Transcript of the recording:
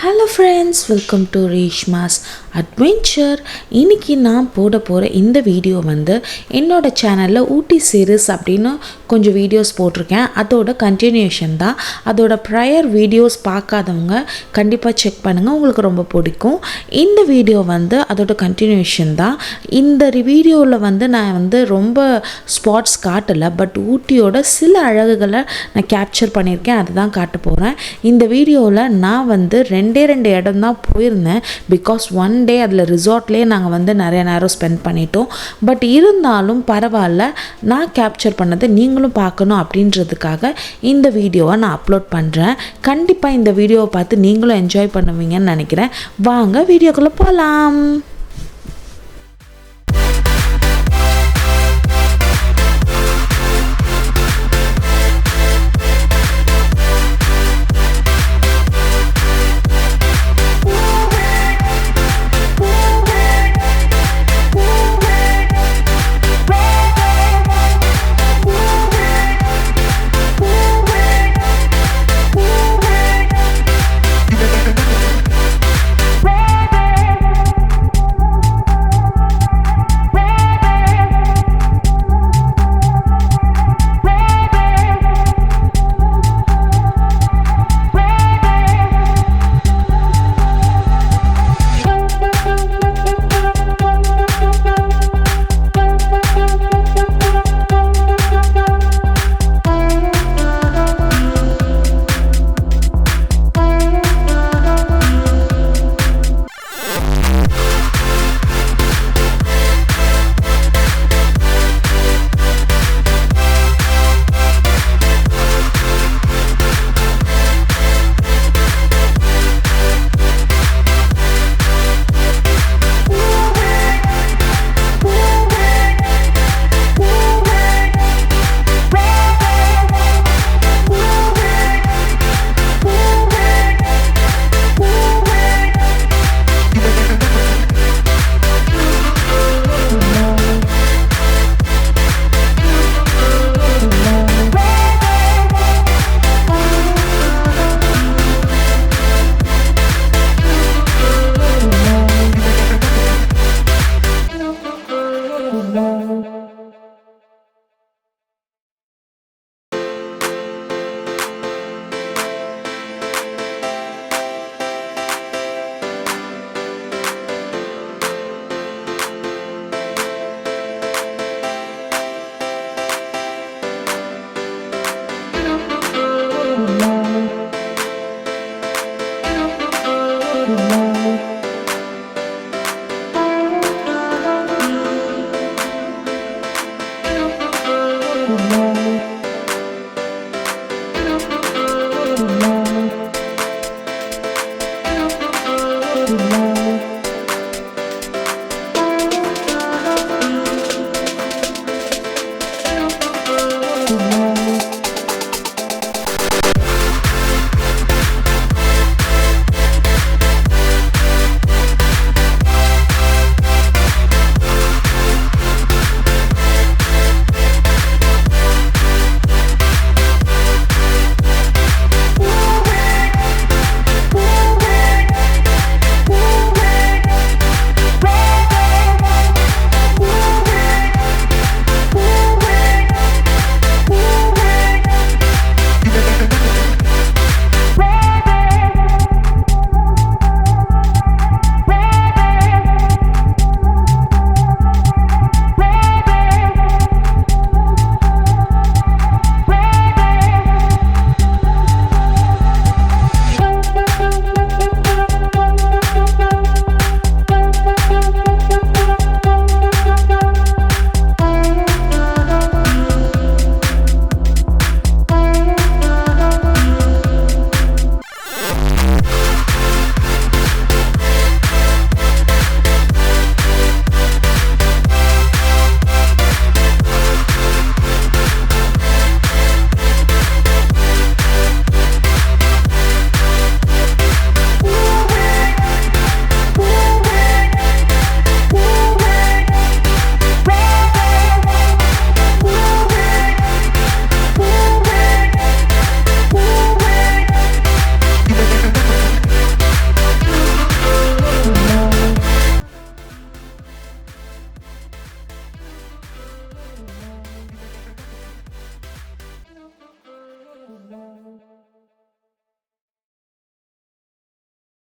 Hello friends, welcome to Reshma's adventure. இன்றைக்கி நான் போட போகிற இந்த வீடியோ என்னோடய சேனலில் ஊட்டி சீரீஸ் அப்படின்னு கொஞ்சம் வீடியோஸ் போட்டிருக்கேன். அதோட கண்டினியூஷன் தான். அதோட ப்ரையர் வீடியோஸ் பார்க்காதவங்க கண்டிப்பாக செக் பண்ணுங்கள், உங்களுக்கு ரொம்ப பிடிக்கும். இந்த வீடியோ அதோட கண்டினியூஷன் தான். இந்த வீடியோவில் நான் ரொம்ப ஸ்பாட்ஸ் காட்டலை, பட் ஊட்டியோட சில அழகுகளை நான் கேப்சர் பண்ணியிருக்கேன், அதுதான் காட்ட போகிறேன். இந்த வீடியோவில் நான் ரெண்டு இடம் தான் போயிருந்தேன். பிகாஸ் ஒன் டே அதில் ரிசார்ட்லேயே நாங்கள் நிறைய நேரம் ஸ்பெண்ட் பண்ணிட்டோம். பட் இருந்தாலும் பரவாயில்ல, நான் கேப்சர் பண்ணதை நீங்களும் பார்க்கணும் அப்படின்றதுக்காக இந்த வீடியோவை நான் அப்லோட் பண்ணுறேன். கண்டிப்பாக இந்த வீடியோவை பார்த்து நீங்களும் என்ஜாய் பண்ணுவீங்கன்னு நினைக்கிறேன். வாங்க வீடியோக்குள்ளே போகலாம்.